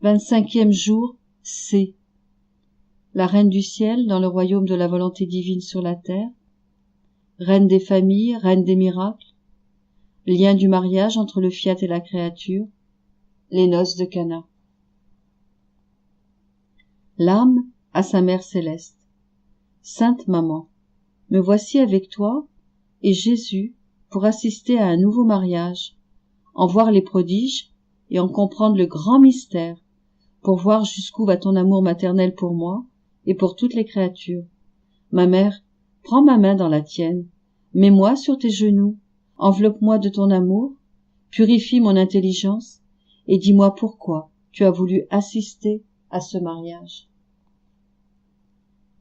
25e jour, C. La Reine du ciel dans le royaume de la volonté divine sur la terre, Reine des familles, Reine des miracles, lien du mariage entre le fiat et la créature, les noces de Cana. L'âme à sa mère céleste. Sainte Maman, me voici avec toi et Jésus pour assister à un nouveau mariage, en voir les prodiges et en comprendre le grand mystère, pour voir jusqu'où va ton amour maternel pour moi et pour toutes les créatures. Ma mère, prends ma main dans la tienne, mets-moi sur tes genoux, enveloppe-moi de ton amour, purifie mon intelligence et dis-moi pourquoi tu as voulu assister à ce mariage.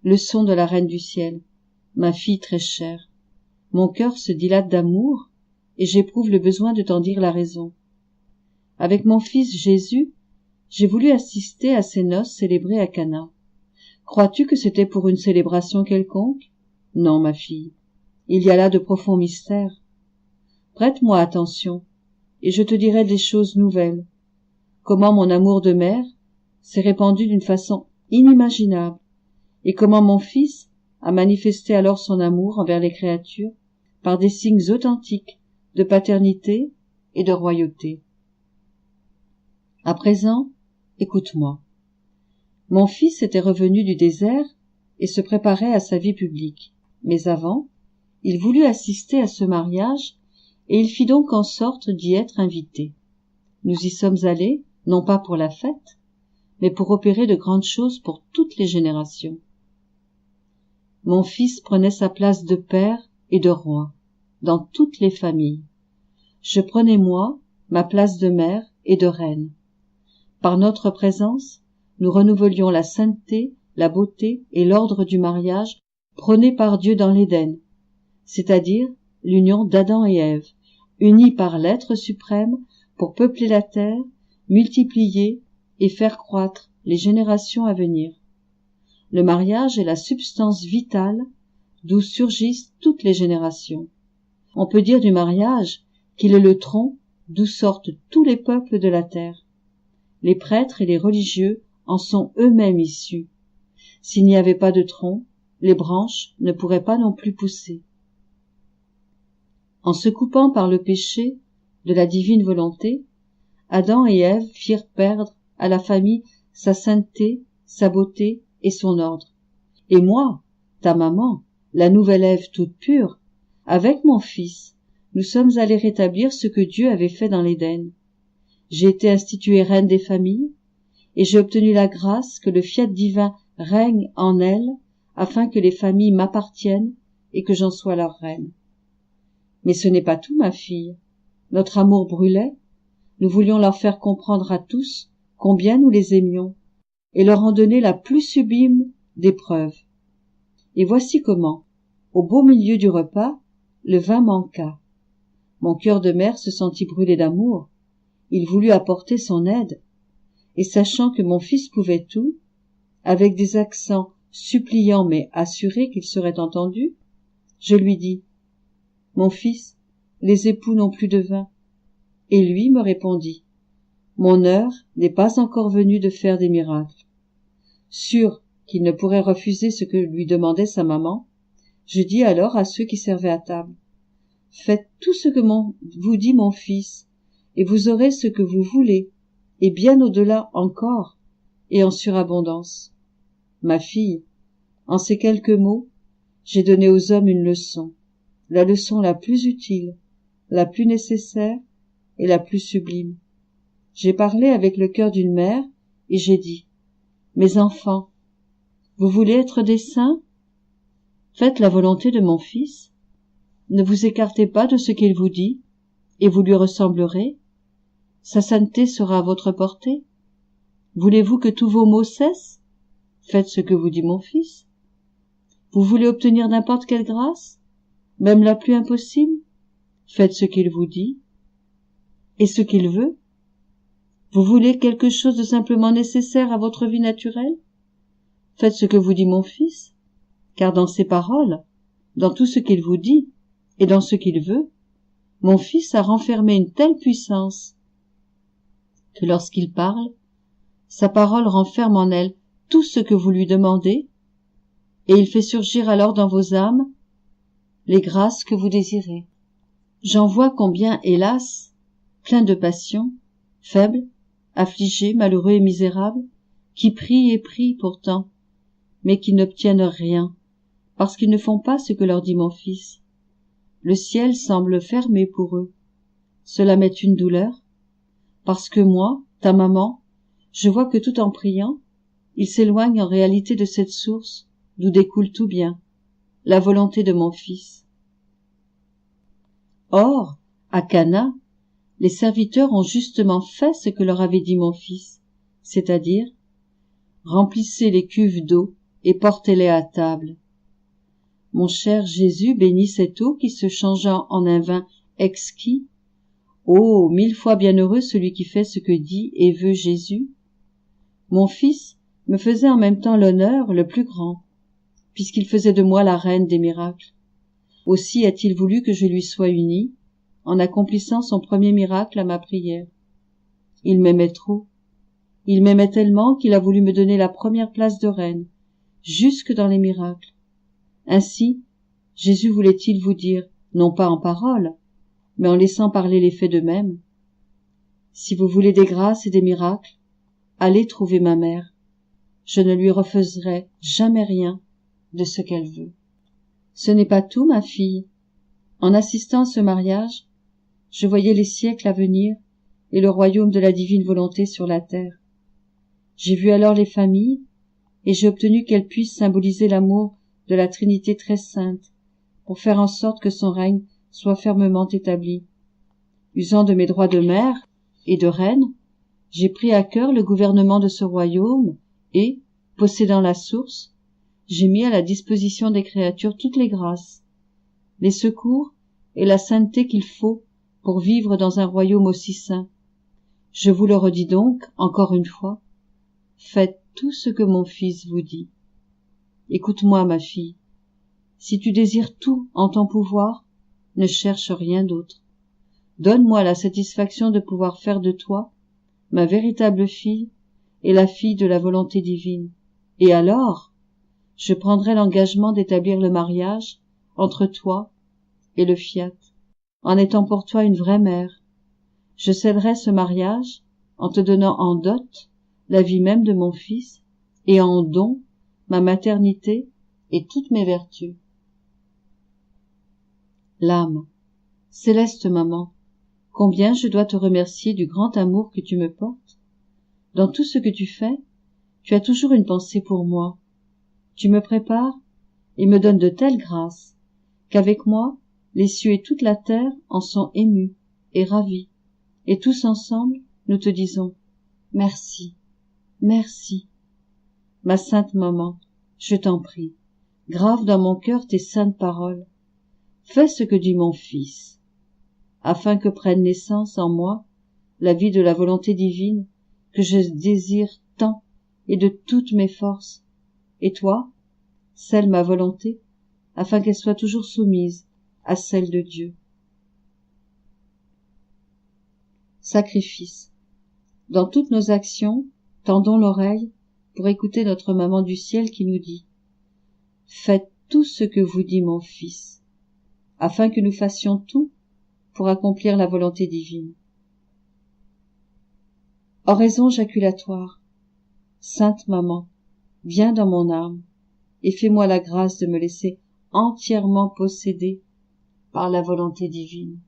Leçon de la Reine du ciel, ma fille très chère, mon cœur se dilate d'amour et j'éprouve le besoin de t'en dire la raison. Avec mon fils Jésus, j'ai voulu assister à ces noces célébrées à Cana. Crois-tu que c'était pour une célébration quelconque? Non, ma fille, il y a là de profonds mystères. Prête-moi attention, et je te dirai des choses nouvelles. Comment mon amour de mère s'est répandu d'une façon inimaginable, et comment mon fils a manifesté alors son amour envers les créatures par des signes authentiques de paternité et de royauté. À présent, écoute-moi. Mon fils était revenu du désert et se préparait à sa vie publique. Mais avant, il voulut assister à ce mariage et il fit donc en sorte d'y être invité. Nous y sommes allés, non pas pour la fête, mais pour opérer de grandes choses pour toutes les générations. Mon fils prenait sa place de père et de roi dans toutes les familles. Je prenais moi ma place de mère et de reine. Par notre présence, nous renouvelions la sainteté, la beauté et l'ordre du mariage prôné par Dieu dans l'Éden, c'est-à-dire l'union d'Adam et Ève, unis par l'être suprême pour peupler la terre, multiplier et faire croître les générations à venir. Le mariage est la substance vitale d'où surgissent toutes les générations. On peut dire du mariage qu'il est le tronc d'où sortent tous les peuples de la terre. Les prêtres et les religieux en sont eux-mêmes issus. S'il n'y avait pas de tronc, les branches ne pourraient pas non plus pousser. En se coupant par le péché de la divine volonté, Adam et Ève firent perdre à la famille sa sainteté, sa beauté et son ordre. Et moi, ta maman, la nouvelle Ève toute pure, avec mon fils, nous sommes allés rétablir ce que Dieu avait fait dans l'Éden. J'ai été instituée reine des familles, et j'ai obtenu la grâce que le fiat divin règne en elles, afin que les familles m'appartiennent et que j'en sois leur reine. Mais ce n'est pas tout, ma fille. Notre amour brûlait. Nous voulions leur faire comprendre à tous combien nous les aimions, et leur en donner la plus sublime des preuves. Et voici comment, au beau milieu du repas, le vin manqua. Mon cœur de mère se sentit brûler d'amour. Il voulut apporter son aide, et sachant que mon fils pouvait tout, avec des accents suppliants mais assurés qu'il serait entendu, je lui dis « Mon fils, les époux n'ont plus de vin. » Et lui me répondit « Mon heure n'est pas encore venue de faire des miracles. » Sûr qu'il ne pourrait refuser ce que lui demandait sa maman, je dis alors à ceux qui servaient à table « Faites tout ce que vous dit mon fils, et vous aurez ce que vous voulez, et bien au-delà encore, et en surabondance. » Ma fille, en ces quelques mots, j'ai donné aux hommes une leçon, la leçon la plus utile, la plus nécessaire et la plus sublime. J'ai parlé avec le cœur d'une mère, et j'ai dit « Mes enfants, vous voulez être des saints? Faites la volonté de mon fils. Ne vous écartez pas de ce qu'il vous dit, et vous lui ressemblerez. Sa sainteté sera à votre portée. Voulez-vous que tous vos maux cessent? Faites ce que vous dit mon fils. Vous voulez obtenir n'importe quelle grâce, même la plus impossible? Faites ce qu'il vous dit et ce qu'il veut. Vous voulez quelque chose de simplement nécessaire à votre vie naturelle? Faites ce que vous dit mon fils, car dans ses paroles, dans tout ce qu'il vous dit et dans ce qu'il veut, mon fils a renfermé une telle puissance que lorsqu'il parle, Sa parole renferme en elle tout ce que vous lui demandez, et il fait surgir alors dans vos âmes les grâces que vous désirez. J'en vois combien, hélas, pleins de passion, faibles, affligés, malheureux et misérables, qui prient et prient pourtant, mais qui n'obtiennent rien, parce qu'ils ne font pas ce que leur dit mon fils. Le ciel semble fermé pour eux. Cela m'est une douleur, parce que moi, ta maman, je vois que tout en priant, ils s'éloignent en réalité de cette source d'où découle tout bien, la volonté de mon fils. Or, à Cana, les serviteurs ont justement fait ce que leur avait dit mon fils, c'est-à-dire, remplissez les cuves d'eau et portez-les à table. Mon cher Jésus bénit cette eau qui se changea en un vin exquis. Oh, 1000 fois bienheureux celui qui fait ce que dit et veut Jésus. Mon fils me faisait en même temps l'honneur le plus grand, puisqu'il faisait de moi la reine des miracles. Aussi a-t-il voulu que je lui sois unie, en accomplissant son premier miracle à ma prière. Il m'aimait trop. Il m'aimait tellement qu'il a voulu me donner la première place de reine, jusque dans les miracles. Ainsi, Jésus voulait-il vous dire, non pas en parole, mais en laissant parler les faits d'eux-mêmes. Si vous voulez des grâces et des miracles, allez trouver ma mère. Je ne lui refuserai jamais rien de ce qu'elle veut. Ce n'est pas tout, ma fille. En assistant à ce mariage, je voyais les siècles à venir et le royaume de la divine volonté sur la terre. J'ai vu alors les familles, et j'ai obtenu qu'elles puissent symboliser l'amour de la Trinité très sainte, pour faire en sorte que son règne soit fermement établi. Usant de mes droits de mère et de reine, j'ai pris à cœur le gouvernement de ce royaume et, possédant la source, j'ai mis à la disposition des créatures toutes les grâces, les secours et la sainteté qu'il faut pour vivre dans un royaume aussi saint. Je vous le redis donc, encore une fois, faites tout ce que mon fils vous dit. Écoute-moi, ma fille. Si tu désires tout en ton pouvoir, ne cherche rien d'autre. Donne-moi la satisfaction de pouvoir faire de toi ma véritable fille et la fille de la volonté divine. Et alors, je prendrai l'engagement d'établir le mariage entre toi et le fiat, en étant pour toi une vraie mère. Je céderai ce mariage en te donnant en dot la vie même de mon fils et en don ma maternité et toutes mes vertus. L'âme, céleste maman, combien je dois te remercier du grand amour que tu me portes. Dans tout ce que tu fais, tu as toujours une pensée pour moi. Tu me prépares et me donnes de telles grâces qu'avec moi, les cieux et toute la terre en sont émus et ravis. Et tous ensemble, nous te disons merci, merci. Ma sainte maman, je t'en prie, grave dans mon cœur tes saintes paroles. Fais ce que dit mon fils, afin que prenne naissance en moi la vie de la volonté divine que je désire tant et de toutes mes forces, et toi, scelle ma volonté, afin qu'elle soit toujours soumise à celle de Dieu. Sacrifice. Dans toutes nos actions, tendons l'oreille pour écouter notre maman du ciel qui nous dit « Faites tout ce que vous dit mon fils », afin que nous fassions tout pour accomplir la volonté divine. Oraison jaculatoire. Sainte maman, viens dans mon âme et fais-moi la grâce de me laisser entièrement posséder par la volonté divine.